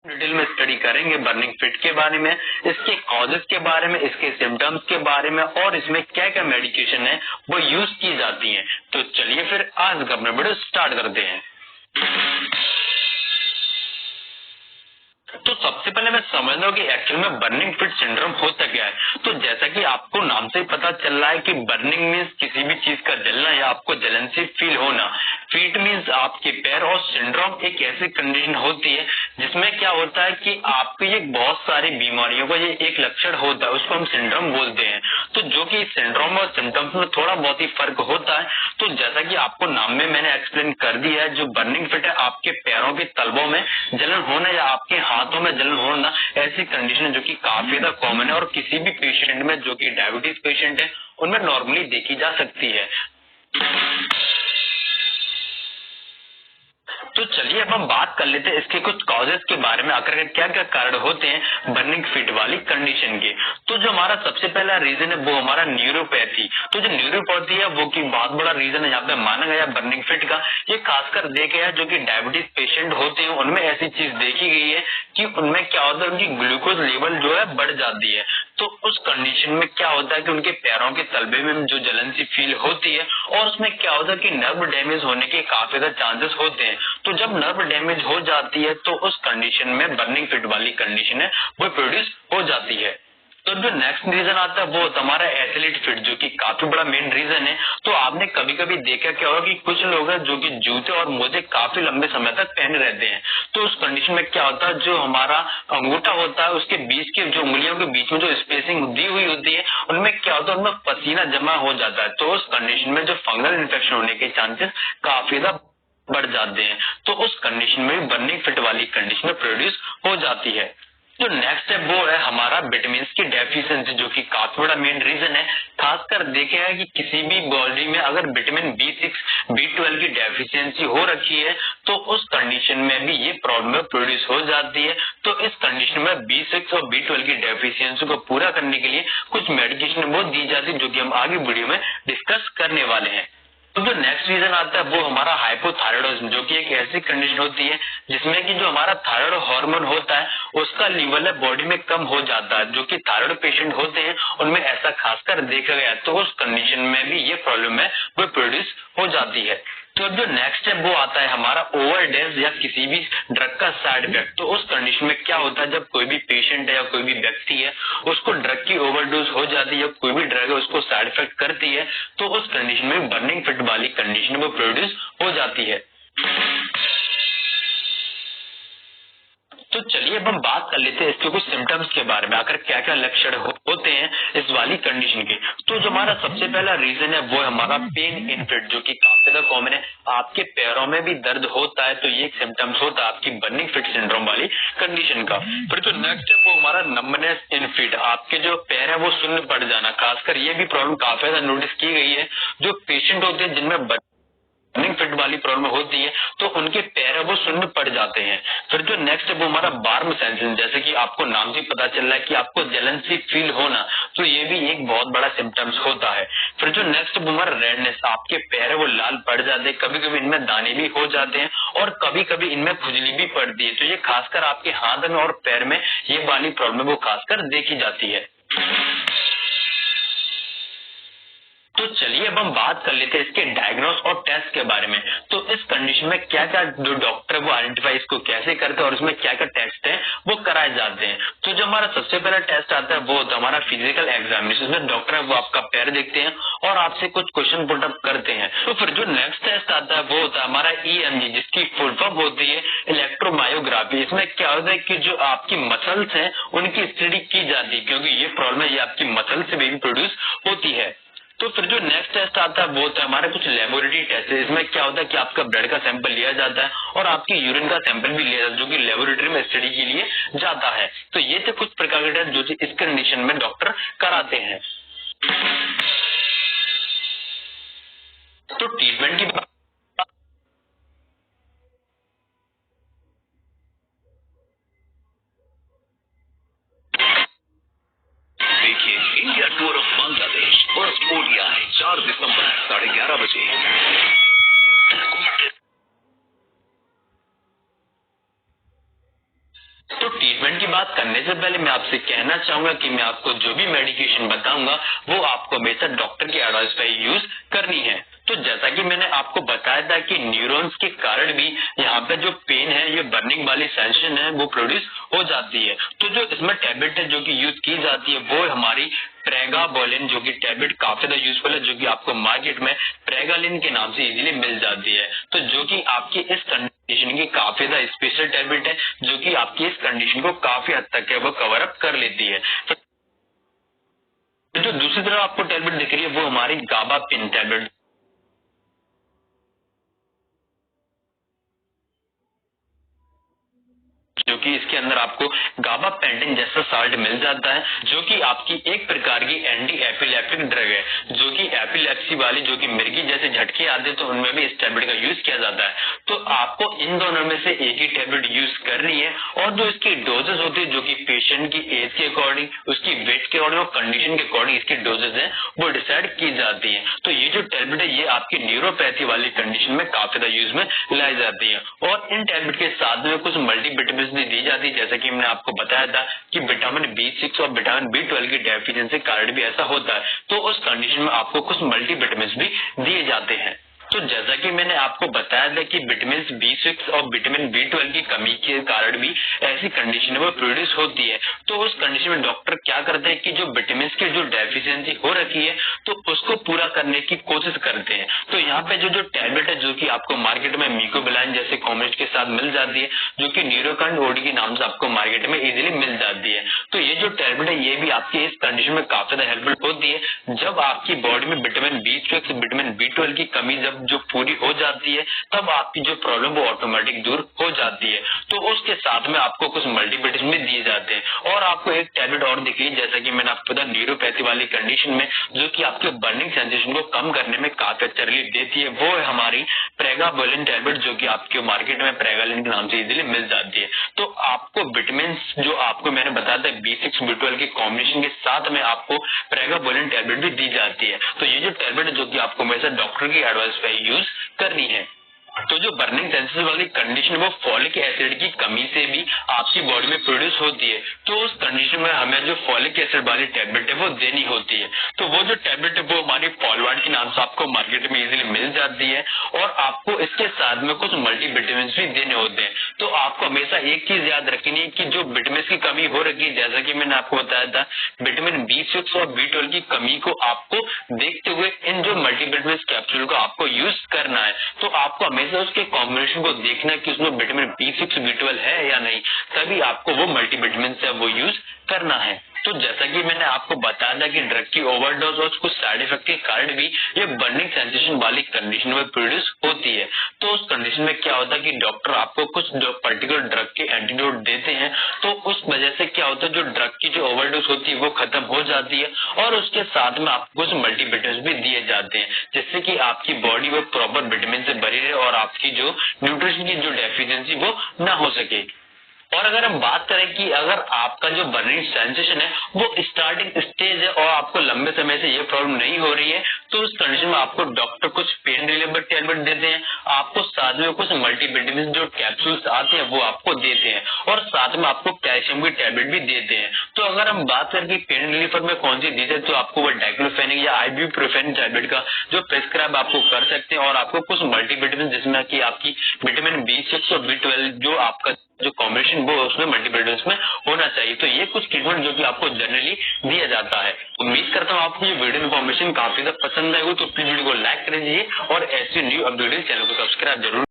Detail में study करेंगे burning fit के बारे में, इसके कॉजेस के बारे में, इसके सिम्टम्स के बारे में और इसमें क्या क्या मेडिकेशन है वो यूज की जाती है। तो चलिए फिर आज का अपना वीडियो स्टार्ट करते हैं। तो सबसे पहले मैं समझता हूँ कि एक्चुअल में बर्निंग फिट सिंड्रोम होता क्या है। तो जैसा कि आपको नाम से पता चल रहा है कि बर्निंग मीन्स किसी भी चीज का जलना या आपको जलन से फील होना, फीट मीन्स आपके पैर, और सिंड्रोम एक ऐसी कंडीशन होती है जिसमें क्या होता है कि आपकी ये बहुत सारी बीमारियों का ये एक लक्षण होता है, उसको हम सिंड्रोम बोलते हैं। तो जो कि सिंड्रोम और सिम्टम्स में थोड़ा बहुत ही फर्क होता है। तो जैसा कि आपको नाम में मैंने एक्सप्लेन कर दिया है, जो बर्निंग फिट है आपके पैरों के तलबों में जलन होना या आपके हाथों में जलन होना, ऐसी कंडीशन है जो कि काफी ज्यादा कॉमन है और किसी भी पेशेंट में जो कि डायबिटीज पेशेंट है उनमें नॉर्मली देखी जा सकती है। तो चलिए अब हम बात कर लेते हैं इसके कुछ कॉजेस के बारे में, आखिर क्या क्या कारण होते हैं बर्निंग फिट वाली कंडीशन के। तो जो हमारा सबसे पहला रीजन है वो हमारा न्यूरोपैथी। तो जो न्यूरोपैथी है वो की बहुत बड़ा रीजन है यहाँ पे माना गया बर्निंग फिट का। ये खासकर देखा है जो कि डायबिटीज पेशेंट होते हैं उनमें ऐसी चीज देखी गई है कि उनमें क्या होता है, उनकी ग्लूकोज लेवल जो है बढ़ जाती है। तो उस कंडीशन में क्या होता है कि उनके पैरों के तलबे में जो जलन सी फील होती है, और उसमें क्या होता है कि नर्व डैमेज होने के काफी ज्यादा चांसेस होते हैं। तो जब नर्व डैमेज हो जाती है तो उस कंडीशन में बर्निंग फिट वाली कंडीशन है वो प्रोड्यूस हो जाती है। तो जो नेक्स्ट रीजन आता है वो हमारा एथलीट फिट, जो कि काफी बड़ा मेन रीजन है। तो आपने कभी कभी देखा क्या होगा कि कुछ लोग हैं जो कि जूते और मोजे काफी लंबे समय तक पहने रहते हैं। तो उस कंडीशन में क्या होता है, जो हमारा अंगूठा होता है उसके बीच के जो उंगलियों के बीच में जो स्पेसिंग दी हुई होती है उनमें क्या होता है, उनमें पसीना जमा हो जाता है। तो उस कंडीशन में जो फंगल इन्फेक्शन होने के चांसेस काफी ज्यादा बढ़ जाते हैं। तो उस कंडीशन में बर्निंग फिट वाली कंडीशन प्रोड्यूस हो जाती है। जो नेक्स्ट है वो है हमारा विटामिन की डेफिशिएंसी, जो कि काफी बड़ा मेन रीजन है। खासकर देखे है कि किसी भी बॉडी में अगर विटामिन B6, B12 की डेफिशिएंसी हो रखी है तो उस कंडीशन में भी ये प्रॉब्लम प्रोड्यूस हो जाती है। तो इस कंडीशन में B6 और B12 की डेफिशिएंसी को पूरा करने के लिए कुछ मेडिकेशन वो दी जाती है, जो कि हम आगे वीडियो में डिस्कस करने वाले हैं। तो जो नेक्स्ट रीजन आता है वो हमारा हाइपोथायराइडिज्म, जो कि एक ऐसी कंडीशन होती है जिसमें कि जो हमारा थायराइड हार्मोन होता है उसका लेवल है बॉडी में कम हो जाता है। जो कि थायराइड पेशेंट होते हैं उनमें ऐसा खासकर देखा गया है। तो उस कंडीशन में भी ये प्रॉब्लम है वो प्रोड्यूस हो जाती है। तो जो नेक्स्ट है वो आता है हमारा ओवरडोज या किसी भी ड्रग का साइड इफेक्ट। तो उस कंडीशन में क्या होता है, जब कोई भी पेशेंट है या कोई भी व्यक्ति है उसको ड्रग की ओवरडोज हो जाती है या कोई भी ड्रग है उसको साइड इफेक्ट करती है, तो उस कंडीशन में बर्निंग फिट वाली कंडीशन वो प्रोड्यूस हो जाती है। तो चलिए अब हम बात कर लेते हैं इसके कुछ सिम्टम्स के बारे में, आखिर क्या क्या लक्षण होते हैं इस वाली कंडीशन के। तो जो हमारा सबसे पहला रीजन है वो है हमारा पेन इन फिट, जो कि काफी ज्यादा कॉमन है। आपके पैरों में भी दर्द होता है तो ये एक सिम्टम्स होता है आपकी बर्निंग फिट सिंड्रोम वाली कंडीशन का। फिर जो नेक्स्ट है वो हमारा नंबनेस इन फीट, आपके जो पैर है वो शून्य पड़ जाना। खासकर ये भी प्रॉब्लम काफी ज्यादा नोटिस की गई है। जो पेशेंट होते हैं जिनमें बर्निंग फिट वाली प्रॉब्लम होती है तो उनके पैर है वो शून्य पड़ जाते हैं। फिर जो नेक्स्ट है वो हमारा वार्म सेंसेशन, जैसे कि आपको नाम से पता चल रहा है कि आपको जलन सी फील होना, तो ये भी एक बहुत बड़ा सिम्टम्स होता है। फिर जो नेक्स्ट वो हमारा रेडनेस, आपके पैर है वो लाल पड़ जाते हैं, कभी कभी इनमें दाने भी हो जाते हैं और कभी कभी इनमें खुजली भी पड़ती है। तो ये खासकर आपके हाथ में और पैर में ये वाली प्रॉब्लम वो खासकर देखी जाती है। तो चलिए अब हम बात कर लेते हैं इसके डायग्नोस और टेस्ट के बारे में। तो इस कंडीशन में क्या क्या जो डॉक्टर वो आइडेंटिफाई इसको कैसे करते हैं और इसमें क्या क्या टेस्ट है वो कराए जाते हैं। तो जो हमारा सबसे पहला टेस्ट आता है वो होता है हमारा फिजिकल एग्जामिनेशन, में डॉक्टर है वो आपका पैर देखते हैं और आपसे कुछ क्वेश्चन पुट अप करते हैं। तो फिर जो नेक्स्ट टेस्ट आता है वो होता है हमारा EMG, जिसकी फुल फॉर्म होती है इलेक्ट्रोमायोग्राफी। इसमें क्या होता है कि जो आपकी मसल्स है उनकी स्टडी की जाती है, क्योंकि ये प्रॉब्लम है ये आपकी मसल से भी प्रोड्यूस होती है। तो फिर जो नेक्स्ट टेस्ट आता है वो होता है हमारे कुछ लेबोरेटरी टेस्ट है। इसमें क्या होता है कि आपका ब्लड का सैंपल लिया जाता है और आपकी यूरिन का सैंपल भी लिया जाता है, जो कि लेबोरेटरी में स्टडी के लिए जाता है। तो ये थे कुछ प्रकार के टेस्ट जो कि इस कंडीशन में डॉक्टर कराते हैं। तो ट्रीटमेंट की देखिए India tour of Bangladesh first Odia है 4 दिसंबर 11:30 बजे। ट्रीटमेंट की बात करने से पहले मैं आपसे कहना चाहूंगा कि मैं आपको जो भी मेडिकेशन बताऊंगा वो आपको हमेशा डॉक्टर की एडवाइस पर यूज करनी है। तो जैसा कि मैंने आपको बताया था कि न्यूरॉन्स के कारण भी यहाँ पे जो पेन है, ये बर्निंग वाली सेंसेशन है वो प्रोड्यूस हो जाती है। तो जो इसमें टैबलेट है जो कि यूज की जाती है वो हमारी प्रेगाबोलिन, जो कि टैबलेट काफी ज्यादा यूजफुल है, जो कि आपको मार्केट में प्रेगालिन के नाम से इजीली मिल जाती है। तो जो कि आपकी इस कंडीशन की काफी ज्यादा स्पेशल टैबलेट है, जो कि आपकी इस कंडीशन को काफी हद तक है वो कवर अप कर लेती है। तो जो दूसरी तरफ आपको टैबलेट दिख रही है वो हमारी गाबापिन टैबलेट, जो कि इसके अंदर आपको गाबापेंटिन जैसा साल्ट मिल जाता है, जो कि आपकी एक प्रकार की एंटी एपिलेप्टिक ड्रग है, जो कि एपिलेप्सी वाली जो कि मिर्गी जैसे झटके आते हैं तो उनमें भी इस टैबलेट का यूज किया जाता है। तो आपको इन दोनों में से एक ही टैबलेट यूज करनी है और जो इसकी डोजेस होती है जो कि पेशेंट की एज के अकॉर्डिंग, उसकी वेट के अकॉर्डिंग और कंडीशन के अकॉर्डिंग इसकी डोजेस है वो डिसाइड की जाती है। तो ये जो टैबलेट है ये आपकी न्यूरोपैथी वाली कंडीशन में काफी ज्यादा यूज में लाई जाती है। और इन टैबलेट के साथ में कुछ मल्टीविटामिन भी दी जाती है, जैसा कि मैंने आपको बताया था कि विटामिन B6 और विटामिन B12 की डेफिशिएंसी के कारण भी ऐसा होता है। तो उस कंडीशन में आपको कुछ मल्टीविटामिन भी दिए जाते हैं। तो जैसा कि मैंने आपको बताया था कि विटामिन B6 और विटामिन B12 की कमी के कारण भी ऐसी कंडीशन वो प्रोड्यूस होती है। तो उस कंडीशन में डॉक्टर क्या करते हैं कि जो विटामिन की जो डेफिशिएंसी हो रखी है तो उसको पूरा करने की कोशिश करते हैं। तो यहाँ पे जो टैबलेट है जो कि आपको मार्केट में मिकोबिलाइन जैसे कॉम्बिनेशन के साथ मिल जाती है, जो कि न्यूरोकंड ओडी के नाम से आपको मार्केट में इजीली मिल जाती है। तो ये जो टैबलेट है ये भी आपकी इस कंडीशन में काफी ज्यादा हेल्पफुल होती है। जब आपकी बॉडी में विटामिन B6 विटामिन B12 की कमी जब जो पूरी हो जाती है तब आपकी जो प्रॉब्लम वो ऑटोमेटिक दूर हो जाती है। तो उसके साथ में आपको कुछ मल्टीविटामिन भी दिए जाते हैं। और आपको एक टैबलेट और दिखी जैसा कि मैंने आपको बताया न्यूरोपैथी वाली कंडीशन में जो कि आपके बर्निंग सेंसेशन को कम करने में काफी अच्छा रिलीफ देती है, वो है हमारी प्रेगाबोलिन टैबलेट, जो कि आपके मार्केट में प्रेगालिन के नाम से इजीली मिल जाती है। तो आपको विटामिन जो आपको मैंने बताया था B6 B12 के कॉम्बिनेशन के साथ में आपको प्रेगाबोलिन टैबलेट भी दी जाती है। तो ये जो टैबलेट है जो कि आपको हमेशा डॉक्टर की एडवाइस पे यूज करनी है। तो जो बर्निंग सेंसेशन वाली कंडीशन वो फॉलिक एसिड की कमी से भी आपकी बॉडी में प्रोड्यूस होती है। तो उस कंडीशन में हमें जो फॉलिक एसिड वाली टैबलेट है वो देनी होती है। तो वो जो टैबलेट है वो हमारी पॉलवार्ड के नाम से आपको मार्केट में इजीली मिल जाती है। और आपको इसके साथ में कुछ मल्टीविटामिन भी देने होते हैं। तो आपको हमेशा एक चीज याद रखनी है कि जो विटामिन की कमी हो रही है, जैसा कि मैंने आपको बताया था विटामिन B6 और B12 की कमी को आपको देखते हुए इन जो मल्टीविटामिन कैप्सूल को आपको यूज करना है। तो आपको हमेशा उसके कॉम्बिनेशन को देखना कि उसमें विटामिन B6 B12 है या नहीं, तभी आपको वो मल्टीविटामिन से वो यूज करना है। तो जैसा कि मैंने आपको बताया था कि ड्रग की ओवरडोज और कुछ साइड इफेक्ट के कारण भी ये बर्निंग सेंसेशन वाली कंडीशन में प्रोड्यूस होती है। तो उस कंडीशन में क्या होता है कि डॉक्टर आपको कुछ पर्टिकुलर ड्रग के एंटीडोट देते हैं। तो उस वजह से क्या होता है जो ड्रग की जो ओवरडोज होती है वो खत्म हो जाती है और उसके साथ में आपको कुछ मल्टीविटामिन भी दिए जाते हैं, जिससे कि आपकी बॉडी वो प्रॉपर विटामिन से भरी रहे और आपकी जो न्यूट्रिशन की जो डेफिशिएंसी वो ना हो सके। और अगर हम बात करें कि अगर आपका जो बर्निंग सेंसेशन है वो स्टार्टिंग स्टेज है और आपको लंबे समय से ये प्रॉब्लम नहीं हो रही है, तो उस कंडीशन में आपको डॉक्टर कुछ पेन रिलीवर टैबलेट देते हैं, आपको साथ में कुछ मल्टीविटामिन जो कैप्सूल्स आते हैं वो आपको देते हैं और साथ में आपको कैल्शियम की टैबलेट भी देते हैं। तो अगर हम बात करें कि पेन रिलीवर में कौन सी दी जाए तो आपको वो डाइक्लोफेनिक या आइबुप्रोफेन टैबलेट का जो प्रिस्क्राइब आपको कर सकते हैं और आपको कुछ मल्टीविटामिन जिसमें कि आपकी विटामिन B6 और B12 जो आपका जो कॉम्बिनेशन वो उसमें मल्टीविटामिन में होना चाहिए। तो ये कुछ ट्रीटमेंट जो कि आपको जनरली दिया जाता है। उम्मीद करता हूँ आपको ये वीडियो इन्फॉर्मेशन काफी ज्यादा पसंद आएगी, तो प्लीज वीडियो को लाइक कर दीजिए और ऐसे न्यू अपडेट चैनल को सब्सक्राइब जरूर